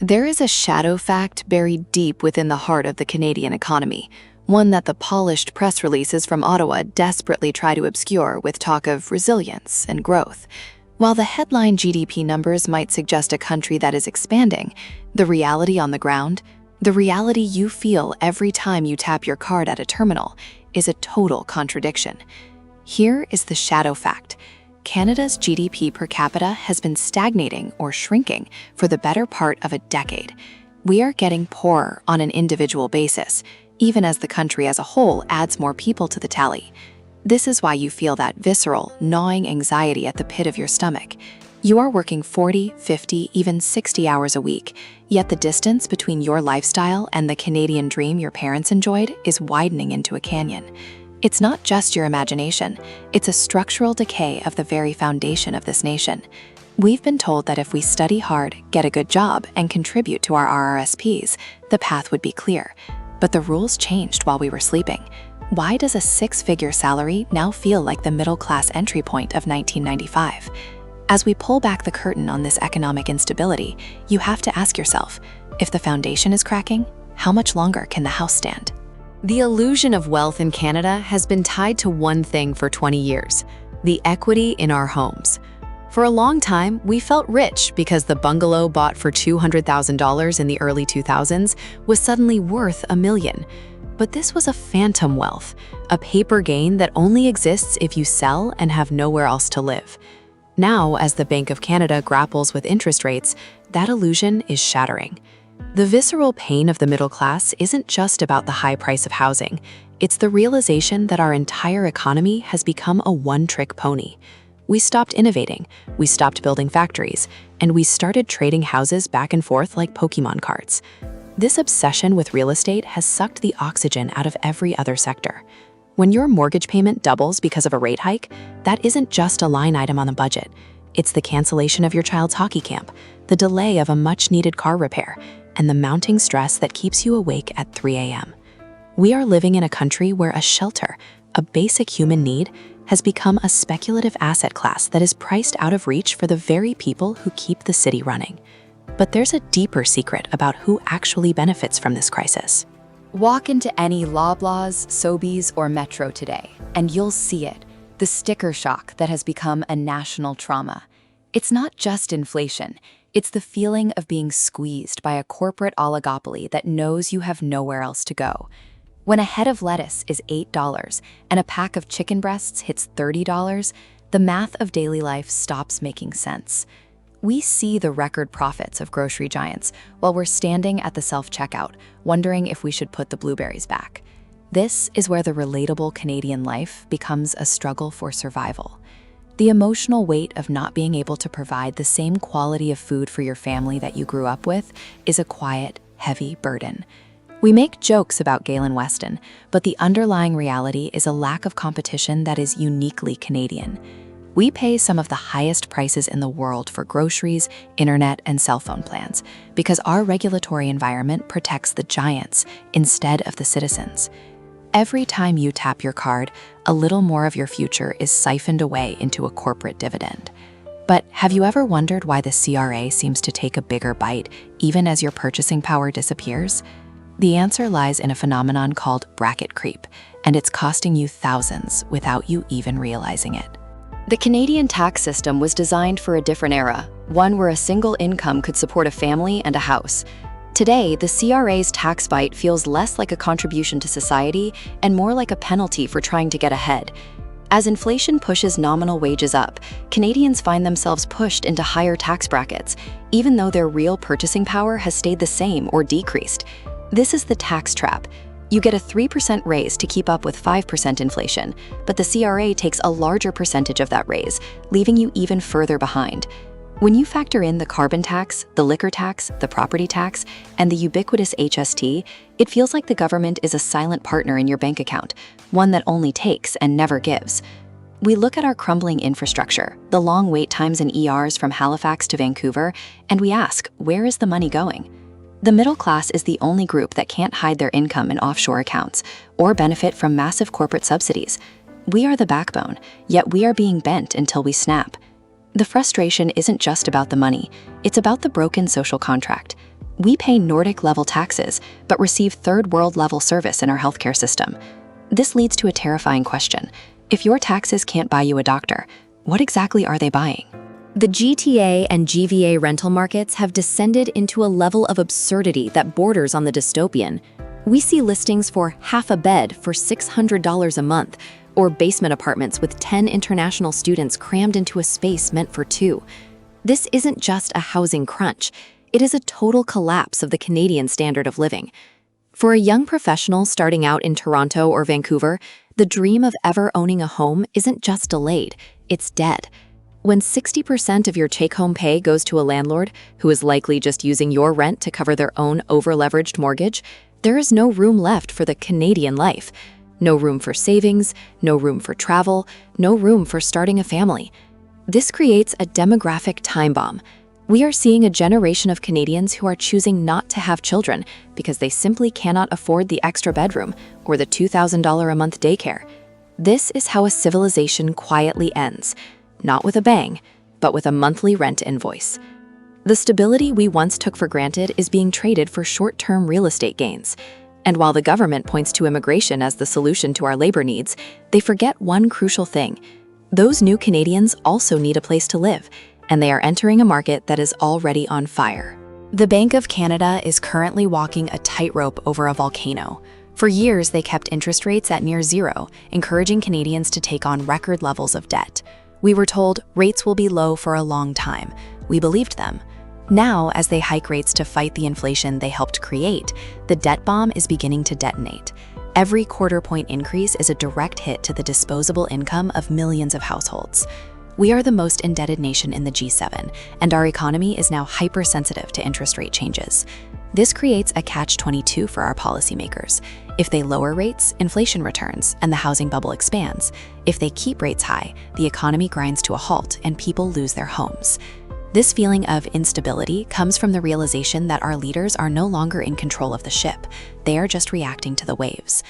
There is a shadow fact buried deep within the heart of the Canadian economy, one that the polished press releases from Ottawa desperately try to obscure with talk of resilience and growth. While the headline GDP numbers might suggest a country that is expanding, the reality on the ground, the reality you feel every time you tap your card at a terminal, is a total contradiction. Here is the shadow fact. Canada's GDP per capita has been stagnating or shrinking for the better part of a decade. We are getting poorer on an individual basis, even as the country as a whole adds more people to the tally. This is why you feel that visceral, gnawing anxiety at the pit of your stomach. You are working 40, 50, even 60 hours a week, yet the distance between your lifestyle and the Canadian dream your parents enjoyed is widening into a canyon. It's not just your imagination, it's a structural decay of the very foundation of this nation. We've been told that if we study hard, get a good job, and contribute to our RRSPs, the path would be clear. But the rules changed while we were sleeping. Why does a six-figure salary now feel like the middle-class entry point of 1995? As we pull back the curtain on this economic instability, you have to ask yourself, if the foundation is cracking, how much longer can the house stand? The illusion of wealth in Canada has been tied to one thing for 20 years, the equity in our homes. For a long time, we felt rich because the bungalow bought for $200,000 in the early 2000s was suddenly worth $1 million. But this was a phantom wealth, a paper gain that only exists if you sell and have nowhere else to live. Now, as the Bank of Canada grapples with interest rates, that illusion is shattering. The visceral pain of the middle class isn't just about the high price of housing. It's the realization that our entire economy has become a one-trick pony. We stopped innovating, we stopped building factories, and we started trading houses back and forth like Pokemon cards. This obsession with real estate has sucked the oxygen out of every other sector. When your mortgage payment doubles because of a rate hike, that isn't just a line item on the budget. It's the cancellation of your child's hockey camp, the delay of a much-needed car repair, and the mounting stress that keeps you awake at 3 a.m. We are living in a country where a shelter, a basic human need, has become a speculative asset class that is priced out of reach for the very people who keep the city running. But there's a deeper secret about who actually benefits from this crisis. Walk into any Loblaws, Sobeys, or Metro today, and you'll see it, the sticker shock that has become a national trauma. It's not just inflation. It's the feeling of being squeezed by a corporate oligopoly that knows you have nowhere else to go. When a head of lettuce is $8 and a pack of chicken breasts hits $30, the math of daily life stops making sense. We see the record profits of grocery giants while we're standing at the self-checkout, wondering if we should put the blueberries back. This is where the relatable Canadian life becomes a struggle for survival. The emotional weight of not being able to provide the same quality of food for your family that you grew up with is a quiet, heavy burden. We make jokes about Galen Weston, but the underlying reality is a lack of competition that is uniquely Canadian. We pay some of the highest prices in the world for groceries, internet, and cell phone plans because our regulatory environment protects the giants instead of the citizens. Every time you tap your card, a little more of your future is siphoned away into a corporate dividend. But have you ever wondered why the CRA seems to take a bigger bite even as your purchasing power disappears? The answer lies in a phenomenon called bracket creep, and it's costing you thousands without you even realizing it. The Canadian tax system was designed for a different era, one where a single income could support a family and a house. Today, the CRA's tax bite feels less like a contribution to society and more like a penalty for trying to get ahead. As inflation pushes nominal wages up, Canadians find themselves pushed into higher tax brackets, even though their real purchasing power has stayed the same or decreased. This is the tax trap. You get a 3% raise to keep up with 5% inflation, but the CRA takes a larger percentage of that raise, leaving you even further behind. When you factor in the carbon tax, the liquor tax, the property tax, and the ubiquitous HST, it feels like the government is a silent partner in your bank account, one that only takes and never gives. We look at our crumbling infrastructure, the long wait times in ERs from Halifax to Vancouver, and we ask, where is the money going? The middle class is the only group that can't hide their income in offshore accounts or benefit from massive corporate subsidies. We are the backbone, yet we are being bent until we snap. The frustration isn't just about the money, it's about the broken social contract. We pay Nordic-level taxes, but receive third-world-level service in our healthcare system. This leads to a terrifying question. If your taxes can't buy you a doctor, what exactly are they buying? The GTA and GVA rental markets have descended into a level of absurdity that borders on the dystopian. We see listings for half a bed for $600 a month, or basement apartments with 10 international students crammed into a space meant for 2. This isn't just a housing crunch. It is a total collapse of the Canadian standard of living. For a young professional starting out in Toronto or Vancouver, the dream of ever owning a home isn't just delayed, it's dead. When 60% of your take-home pay goes to a landlord who is likely just using your rent to cover their own over-leveraged mortgage, there is no room left for the Canadian life. No room for savings, no room for travel, no room for starting a family. This creates a demographic time bomb. We are seeing a generation of Canadians who are choosing not to have children because they simply cannot afford the extra bedroom or the $2,000 a month daycare. This is how a civilization quietly ends, not with a bang, but with a monthly rent invoice. The stability we once took for granted is being traded for short-term real estate gains. And while the government points to immigration as the solution to our labor needs, they forget one crucial thing. Those new Canadians also need a place to live, and they are entering a market that is already on fire. The Bank of Canada is currently walking a tightrope over a volcano. For years, they kept interest rates at near zero, encouraging Canadians to take on record levels of debt. We were told rates will be low for a long time. We believed them. Now, as they hike rates to fight the inflation they helped create, the debt bomb is beginning to detonate. Every quarter-point increase is a direct hit to the disposable income of millions of households. We are the most indebted nation in the G7, and our economy is now hypersensitive to interest rate changes. This creates a catch-22 for our policymakers. If they lower rates, inflation returns, and the housing bubble expands. If they keep rates high, the economy grinds to a halt and people lose their homes. This feeling of instability comes from the realization that our leaders are no longer in control of the ship. They are just reacting to the waves.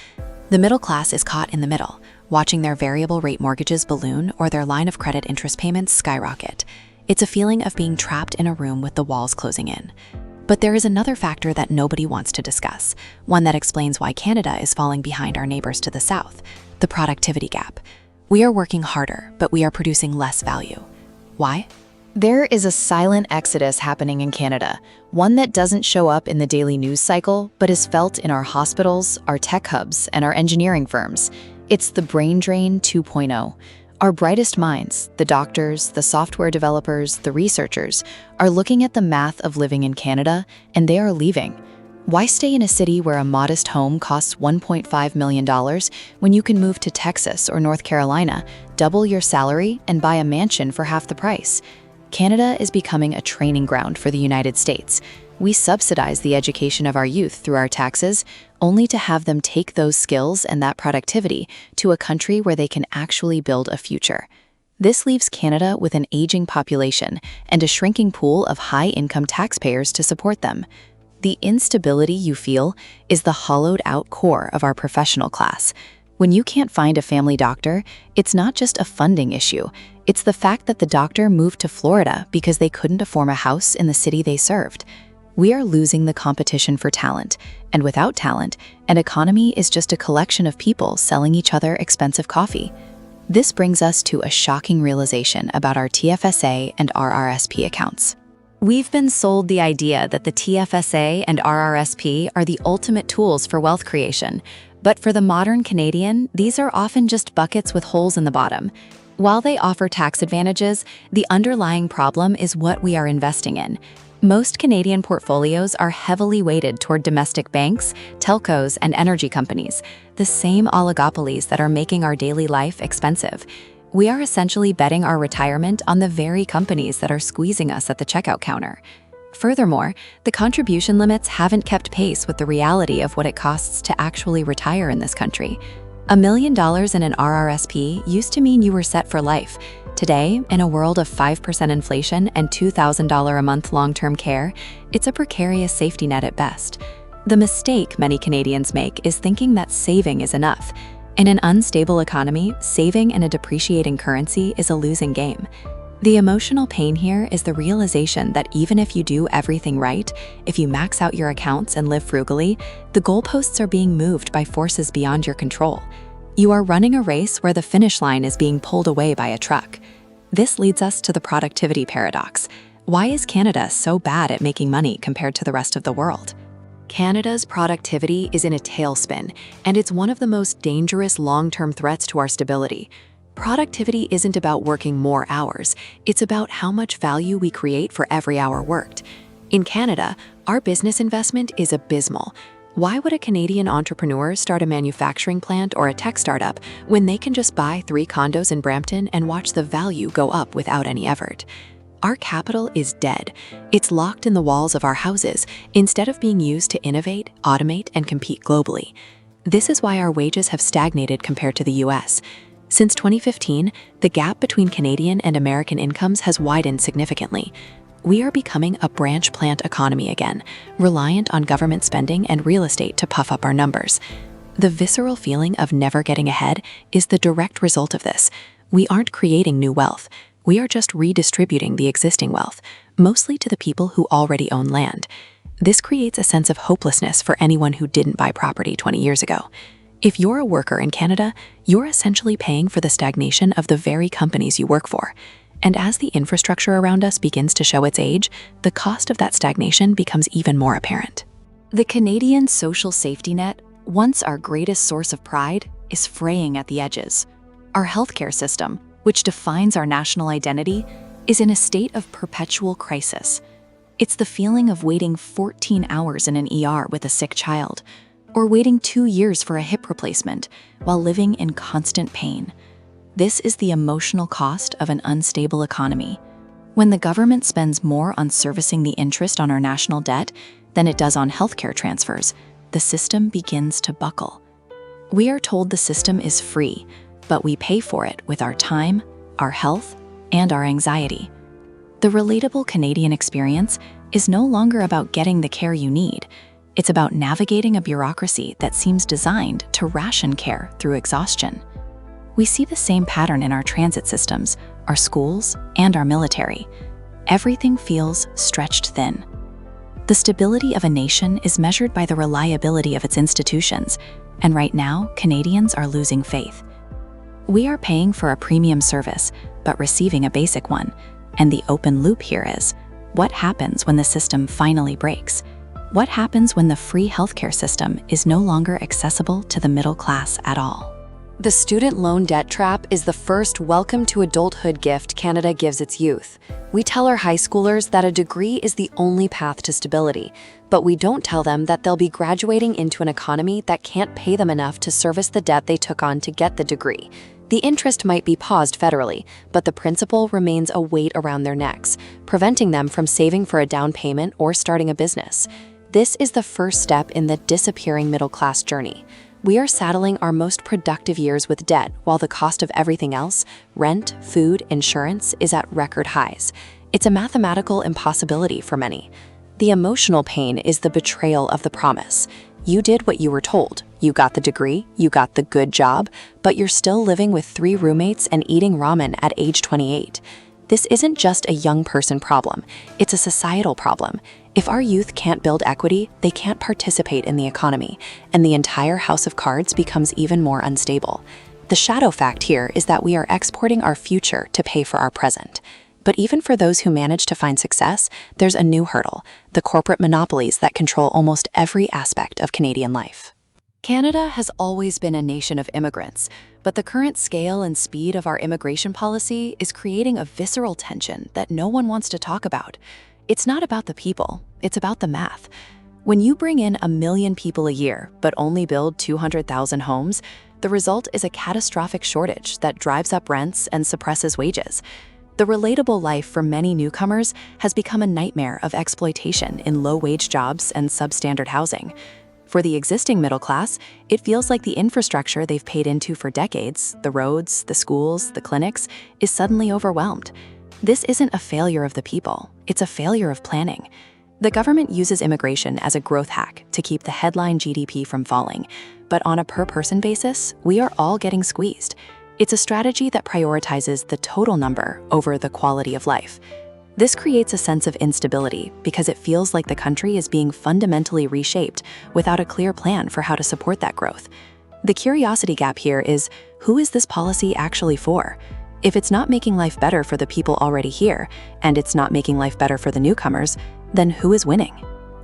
The middle class is caught in the middle, watching their variable rate mortgages balloon or their line of credit interest payments skyrocket. It's a feeling of being trapped in a room with the walls closing in. But there is another factor that nobody wants to discuss, one that explains why Canada is falling behind our neighbors to the south: the productivity gap. We are working harder, but we are producing less value. Why? There is a silent exodus happening in Canada, one that doesn't show up in the daily news cycle, but is felt in our hospitals, our tech hubs, and our engineering firms. It's the brain drain 2.0. Our brightest minds, the doctors, the software developers, the researchers, are looking at the math of living in Canada, and they are leaving. Why stay in a city where a modest home costs $1.5 million when you can move to Texas or North Carolina, double your salary, and buy a mansion for half the price? Canada is becoming a training ground for the United States. We subsidize the education of our youth through our taxes, only to have them take those skills and that productivity to a country where they can actually build a future. This leaves Canada with an aging population and a shrinking pool of high-income taxpayers to support them. The instability you feel is the hollowed-out core of our professional class. When you can't find a family doctor, it's not just a funding issue. It's the fact that the doctor moved to Florida because they couldn't afford a house in the city they served. We are losing the competition for talent, and without talent, an economy is just a collection of people selling each other expensive coffee. This brings us to a shocking realization about our TFSA and RRSP accounts. We've been sold the idea that the TFSA and RRSP are the ultimate tools for wealth creation, but for the modern Canadian, these are often just buckets with holes in the bottom. While they offer tax advantages, the underlying problem is what we are investing in. Most Canadian portfolios are heavily weighted toward domestic banks, telcos, and energy companies, the same oligopolies that are making our daily life expensive. We are essentially betting our retirement on the very companies that are squeezing us at the checkout counter. Furthermore, the contribution limits haven't kept pace with the reality of what it costs to actually retire in this country. $1 million in an RRSP used to mean you were set for life. Today, in a world of 5% inflation and $2,000 a month long-term care, it's a precarious safety net at best. The mistake many Canadians make is thinking that saving is enough. In an unstable economy, saving in a depreciating currency is a losing game. The emotional pain here is the realization that even if you do everything right, if you max out your accounts and live frugally, the goalposts are being moved by forces beyond your control. You are running a race where the finish line is being pulled away by a truck. This leads us to the productivity paradox. Why is Canada so bad at making money compared to the rest of the world? Canada's productivity is in a tailspin, and it's one of the most dangerous long-term threats to our stability. Productivity isn't about working more hours, it's about how much value we create for every hour worked. In Canada, our business investment is abysmal. Why would a Canadian entrepreneur start a manufacturing plant or a tech startup when they can just buy 3 condos in Brampton and watch the value go up without any effort? Our capital is dead. It's locked in the walls of our houses instead of being used to innovate, automate, and compete globally. This is why our wages have stagnated compared to the US. Since 2015, the gap between Canadian and American incomes has widened significantly. We are becoming a branch plant economy again, reliant on government spending and real estate to puff up our numbers. The visceral feeling of never getting ahead is the direct result of this. We aren't creating new wealth. We are just redistributing the existing wealth, mostly to the people who already own land. This creates a sense of hopelessness for anyone who didn't buy property 20 years ago. If you're a worker in Canada, you're essentially paying for the stagnation of the very companies you work for. And as the infrastructure around us begins to show its age, the cost of that stagnation becomes even more apparent. The Canadian social safety net, once our greatest source of pride, is fraying at the edges. Our healthcare system, which defines our national identity, is in a state of perpetual crisis. It's the feeling of waiting 14 hours in an ER with a sick child, or waiting 2 years for a hip replacement while living in constant pain. This is the emotional cost of an unstable economy. When the government spends more on servicing the interest on our national debt than it does on healthcare transfers, the system begins to buckle. We are told the system is free, but we pay for it with our time, our health, and our anxiety. The relatable Canadian experience is no longer about getting the care you need. It's about navigating a bureaucracy that seems designed to ration care through exhaustion. We see the same pattern in our transit systems, our schools, and our military. Everything feels stretched thin. The stability of a nation is measured by the reliability of its institutions, and right now, Canadians are losing faith. We are paying for a premium service, but receiving a basic one, and the open loop here is, what happens when the system finally breaks? What happens when the free healthcare system is no longer accessible to the middle class at all? The student loan debt trap is the first welcome to adulthood gift Canada gives its youth. We tell our high schoolers that a degree is the only path to stability, but we don't tell them that they'll be graduating into an economy that can't pay them enough to service the debt they took on to get the degree. The interest might be paused federally, but the principal remains a weight around their necks, preventing them from saving for a down payment or starting a business. This is the first step in the disappearing middle-class journey. We are saddling our most productive years with debt while the cost of everything else, rent, food, insurance, is at record highs. It's a mathematical impossibility for many. The emotional pain is the betrayal of the promise. You did what you were told. You got the degree, you got the good job, but you're still living with 3 roommates and eating ramen at age 28. This isn't just a young person problem, it's a societal problem. If our youth can't build equity, they can't participate in the economy, and the entire house of cards becomes even more unstable. The shadow fact here is that we are exporting our future to pay for our present. But even for those who manage to find success, there's a new hurdle: the corporate monopolies that control almost every aspect of Canadian life. Canada has always been a nation of immigrants, but the current scale and speed of our immigration policy is creating a visceral tension that no one wants to talk about. It's not about the people, it's about the math. When you bring in 1 million people a year, but only build 200,000 homes, the result is a catastrophic shortage that drives up rents and suppresses wages. The relatable life for many newcomers has become a nightmare of exploitation in low-wage jobs and substandard housing. For the existing middle class, it feels like the infrastructure they've paid into for decades, the roads, the schools, the clinics, is suddenly overwhelmed. This isn't a failure of the people, it's a failure of planning. The government uses immigration as a growth hack to keep the headline GDP from falling, but on a per-person basis, we are all getting squeezed. It's a strategy that prioritizes the total number over the quality of life. This creates a sense of instability because it feels like the country is being fundamentally reshaped without a clear plan for how to support that growth. The curiosity gap here is, who is this policy actually for? If it's not making life better for the people already here, and it's not making life better for the newcomers, then who is winning?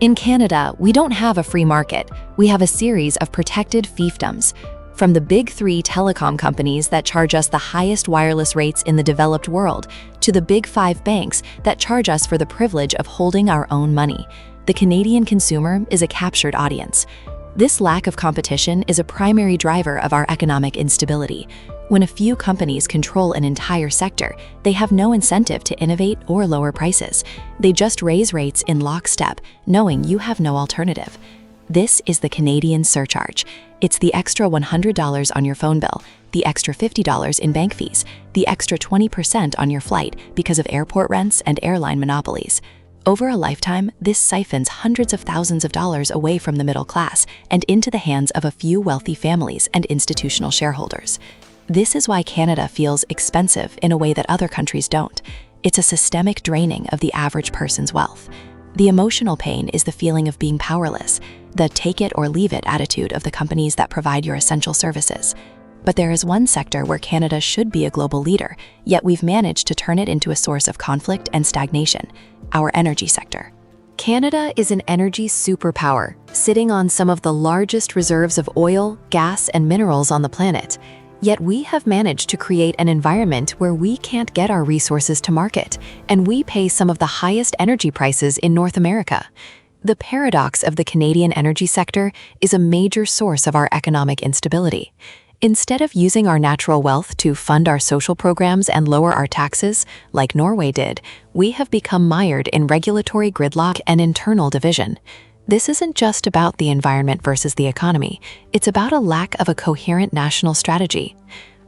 In Canada, we don't have a free market. We have a series of protected fiefdoms. From the big three telecom companies that charge us the highest wireless rates in the developed world, to the big five banks that charge us for the privilege of holding our own money, the Canadian consumer is a captured audience. This lack of competition is a primary driver of our economic instability. When a few companies control an entire sector, they have no incentive to innovate or lower prices. They just raise rates in lockstep, knowing you have no alternative. This is the Canadian surcharge. It's the extra $100 on your phone bill, the extra $50 in bank fees, the extra 20% on your flight because of airport rents and airline monopolies. Over a lifetime, this siphons hundreds of thousands of dollars away from the middle class and into the hands of a few wealthy families and institutional shareholders. This is why Canada feels expensive in a way that other countries don't. It's a systemic draining of the average person's wealth. The emotional pain is the feeling of being powerless, the take-it-or-leave-it attitude of the companies that provide your essential services. But there is one sector where Canada should be a global leader, yet we've managed to turn it into a source of conflict and stagnation: our energy sector. Canada is an energy superpower, sitting on some of the largest reserves of oil, gas, and minerals on the planet. Yet we have managed to create an environment where we can't get our resources to market, and we pay some of the highest energy prices in North America. The paradox of the Canadian energy sector is a major source of our economic instability. Instead of using our natural wealth to fund our social programs and lower our taxes, like Norway did, we have become mired in regulatory gridlock and internal division. This isn't just about the environment versus the economy. It's about a lack of a coherent national strategy.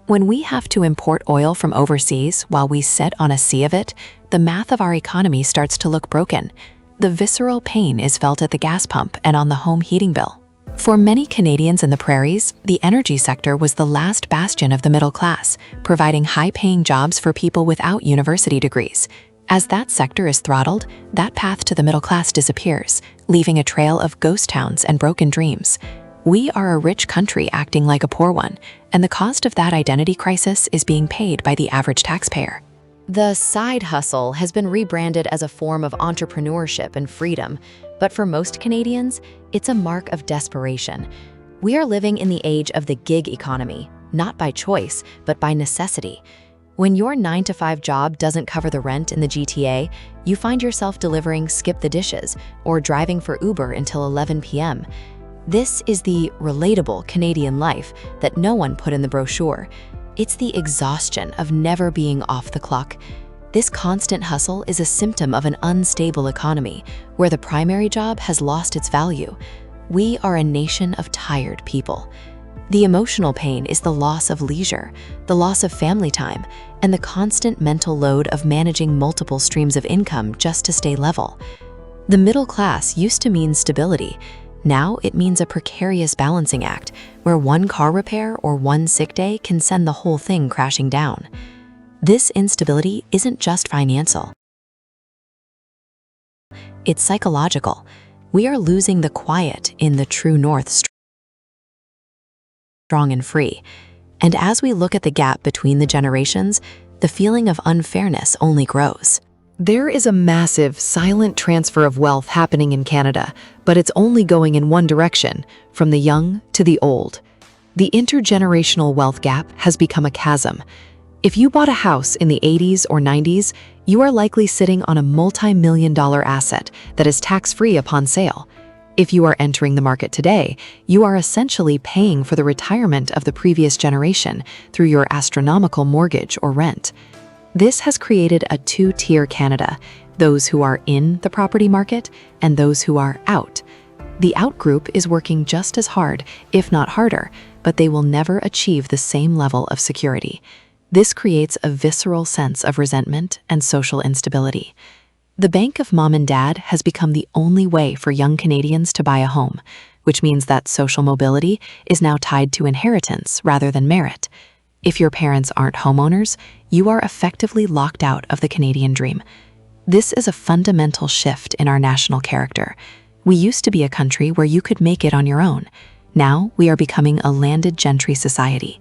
When we have to import oil from overseas while we sit on a sea of it, the math of our economy starts to look broken. The visceral pain is felt at the gas pump and on the home heating bill. For many Canadians in the prairies, the energy sector was the last bastion of the middle class, providing high-paying jobs for people without university degrees. As that sector is throttled, that path to the middle class disappears, leaving a trail of ghost towns and broken dreams. We are a rich country acting like a poor one, and the cost of that identity crisis is being paid by the average taxpayer. The side hustle has been rebranded as a form of entrepreneurship and freedom, but for most Canadians, it's a mark of desperation. We are living in the age of the gig economy, not by choice, but by necessity. When your 9-to-5 job doesn't cover the rent in the GTA, you find yourself delivering skip the dishes or driving for Uber until 11 p.m. This is the relatable Canadian life that no one put in the brochure. It's the exhaustion of never being off the clock. This constant hustle is a symptom of an unstable economy where the primary job has lost its value. We are a nation of tired people. The emotional pain is the loss of leisure, the loss of family time, and the constant mental load of managing multiple streams of income just to stay level. The middle class used to mean stability. Now it means a precarious balancing act where one car repair or one sick day can send the whole thing crashing down. This instability isn't just financial. It's psychological. We are losing the quiet in the true north, strong and free. And as we look at the gap between the generations, the feeling of unfairness only grows. There is a massive, silent transfer of wealth happening in Canada, but it's only going in one direction, from the young to the old. The intergenerational wealth gap has become a chasm. If you bought a house in the 80s or 90s, you are likely sitting on a multi-million-dollar asset that is tax-free upon sale. If you are entering the market today, you are essentially paying for the retirement of the previous generation through your astronomical mortgage or rent. This has created a two-tier Canada, those who are in the property market and those who are out. The out group is working just as hard, if not harder, but they will never achieve the same level of security. This creates a visceral sense of resentment and social instability. The bank of mom and dad has become the only way for young Canadians to buy a home, which means that social mobility is now tied to inheritance rather than merit. If your parents aren't homeowners, you are effectively locked out of the Canadian dream. This is a fundamental shift in our national character. We used to be a country where you could make it on your own. Now we are becoming a landed gentry society.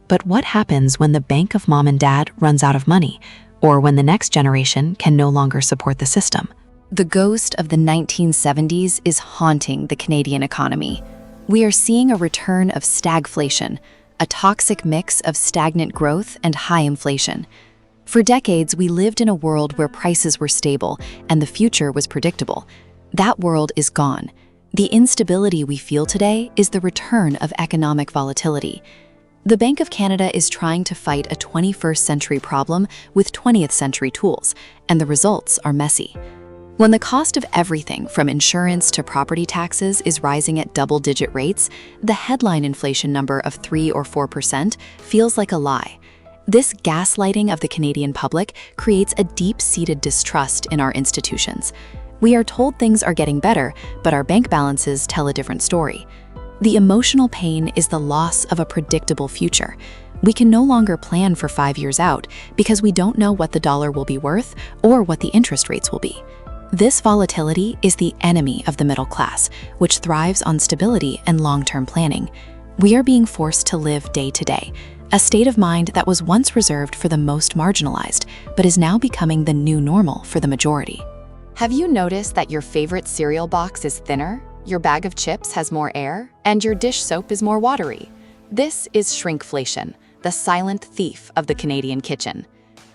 But what happens when the bank of mom and dad runs out of money, or when the next generation can no longer support the system? The ghost of the 1970s is haunting the Canadian economy. We are seeing a return of stagflation, a toxic mix of stagnant growth and high inflation. For decades, we lived in a world where prices were stable and the future was predictable. That world is gone. The instability we feel today is the return of economic volatility. The Bank of Canada is trying to fight a 21st century problem with 20th century tools, and the results are messy. When the cost of everything from insurance to property taxes is rising at double-digit rates, the headline inflation number of 3 or 4% feels like a lie. This gaslighting of the Canadian public creates a deep-seated distrust in our institutions. We are told things are getting better, but our bank balances tell a different story. The emotional pain is the loss of a predictable future. We can no longer plan for 5 years out because we don't know what the dollar will be worth or what the interest rates will be. This volatility is the enemy of the middle class, which thrives on stability and long-term planning. We are being forced to live day to day, a state of mind that was once reserved for the most marginalized, but is now becoming the new normal for the majority. Have you noticed that your favorite cereal box is thinner, your bag of chips has more air, and your dish soap is more watery? This is shrinkflation, the silent thief of the Canadian kitchen.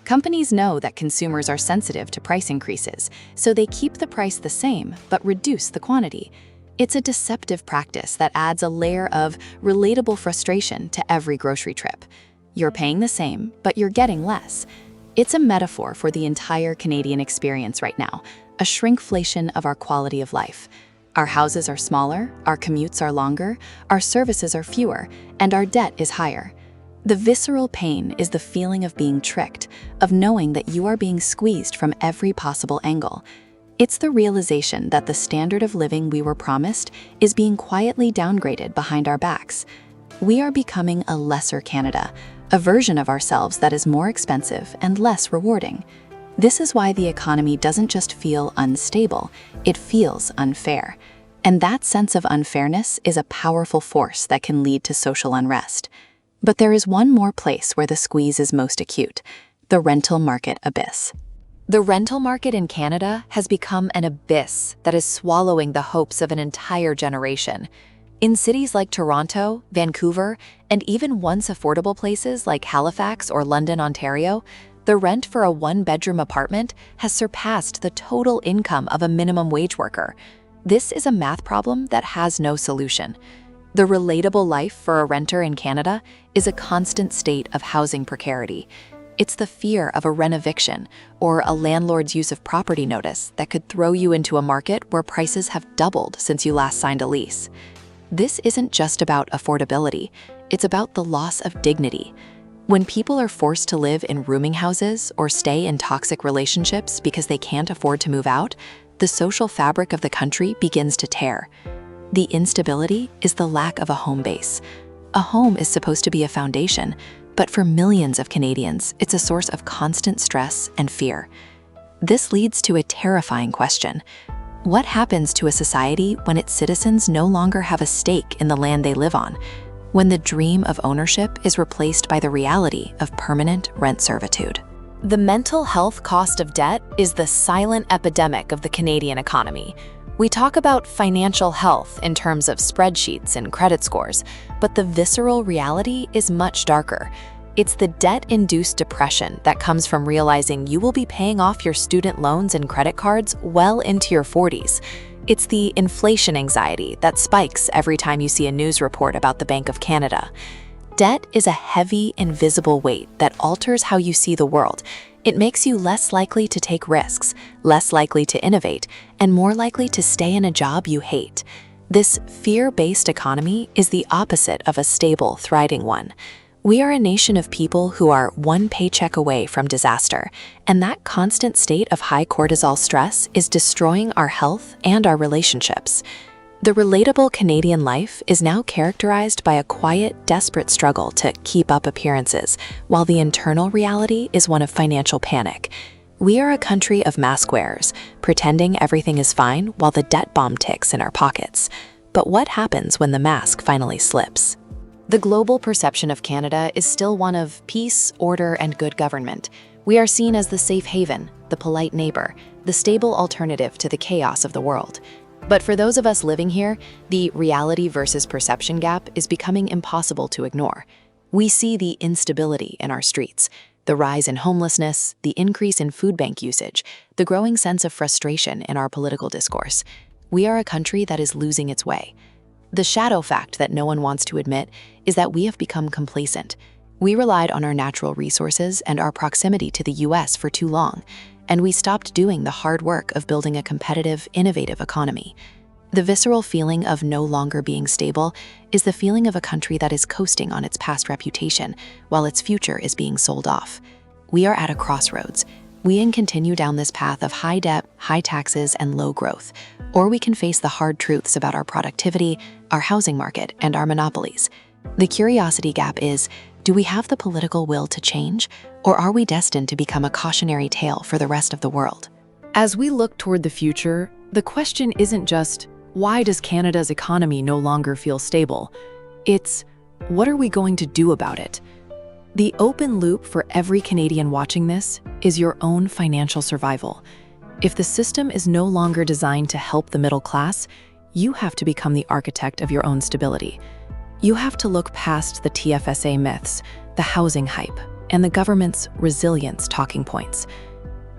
Companies know that consumers are sensitive to price increases, so they keep the price the same but reduce the quantity. It's a deceptive practice that adds a layer of relatable frustration to every grocery trip. You're paying the same, but you're getting less. It's a metaphor for the entire Canadian experience right now, a shrinkflation of our quality of life. Our houses are smaller, our commutes are longer, our services are fewer, and our debt is higher. The visceral pain is the feeling of being tricked, of knowing that you are being squeezed from every possible angle. It's the realization that the standard of living we were promised is being quietly downgraded behind our backs. We are becoming a lesser Canada, a version of ourselves that is more expensive and less rewarding. This is why the economy doesn't just feel unstable, it feels unfair. And that sense of unfairness is a powerful force that can lead to social unrest. But there is one more place where the squeeze is most acute: the rental market abyss. The rental market in Canada has become an abyss that is swallowing the hopes of an entire generation. In cities like Toronto, Vancouver, and even once affordable places like Halifax or London, Ontario, the rent for a one-bedroom apartment has surpassed the total income of a minimum wage worker. This is a math problem that has no solution. The relatable life for a renter in Canada is a constant state of housing precarity. It's the fear of a rent-eviction or a landlord's use of property notice that could throw you into a market where prices have doubled since you last signed a lease. This isn't just about affordability, it's about the loss of dignity. When people are forced to live in rooming houses or stay in toxic relationships because they can't afford to move out, the social fabric of the country begins to tear. The instability is the lack of a home base. A home is supposed to be a foundation, but for millions of Canadians, it's a source of constant stress and fear. This leads to a terrifying question. What happens to a society when its citizens no longer have a stake in the land they live on? When the dream of ownership is replaced by the reality of permanent rent servitude? The mental health cost of debt is the silent epidemic of the Canadian economy. We talk about financial health in terms of spreadsheets and credit scores, but the visceral reality is much darker. It's the debt-induced depression that comes from realizing you will be paying off your student loans and credit cards well into your 40s. It's the inflation anxiety that spikes every time you see a news report about the Bank of Canada. Debt is a heavy, invisible weight that alters how you see the world. It makes you less likely to take risks, less likely to innovate, and more likely to stay in a job you hate. This fear-based economy is the opposite of a stable, thriving one. We are a nation of people who are one paycheck away from disaster, and that constant state of high cortisol stress is destroying our health and our relationships. The relatable Canadian life is now characterized by a quiet, desperate struggle to keep up appearances, while the internal reality is one of financial panic. We are a country of mask wearers, pretending everything is fine while the debt bomb ticks in our pockets. But what happens when the mask finally slips? The global perception of Canada is still one of peace, order, and good government. We are seen as the safe haven, the polite neighbor, the stable alternative to the chaos of the world. But for those of us living here, the reality versus perception gap is becoming impossible to ignore. We see the instability in our streets, the rise in homelessness, the increase in food bank usage, the growing sense of frustration in our political discourse. We are a country that is losing its way. The shadow fact that no one wants to admit is that we have become complacent. We relied on our natural resources and our proximity to the US for too long, and we stopped doing the hard work of building a competitive, innovative economy. The visceral feeling of no longer being stable is the feeling of a country that is coasting on its past reputation while its future is being sold off. We are at a crossroads. We can continue down this path of high debt, high taxes, and low growth, or we can face the hard truths about our productivity, our housing market, and our monopolies. The curiosity gap is, do we have the political will to change, or are we destined to become a cautionary tale for the rest of the world? As we look toward the future, the question isn't just, why does Canada's economy no longer feel stable? It's, what are we going to do about it? The open loop for every Canadian watching this is your own financial survival. If the system is no longer designed to help the middle class, you have to become the architect of your own stability. You have to look past the TFSA myths, the housing hype, and the government's resilience talking points.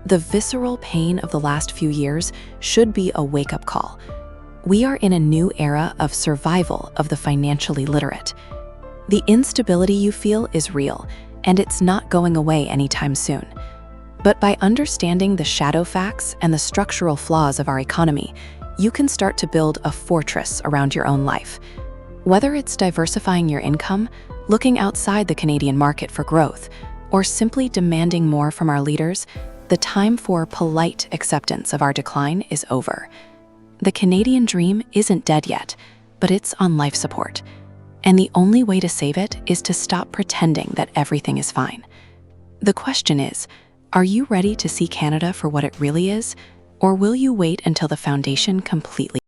The visceral pain of the last few years should be a wake-up call. We are in a new era of survival of the financially literate. The instability you feel is real, and it's not going away anytime soon. But by understanding the shadow facts and the structural flaws of our economy, you can start to build a fortress around your own life. Whether it's diversifying your income, looking outside the Canadian market for growth, or simply demanding more from our leaders, the time for polite acceptance of our decline is over. The Canadian dream isn't dead yet, but it's on life support. And the only way to save it is to stop pretending that everything is fine. The question is, are you ready to see Canada for what it really is, or will you wait until the foundation completely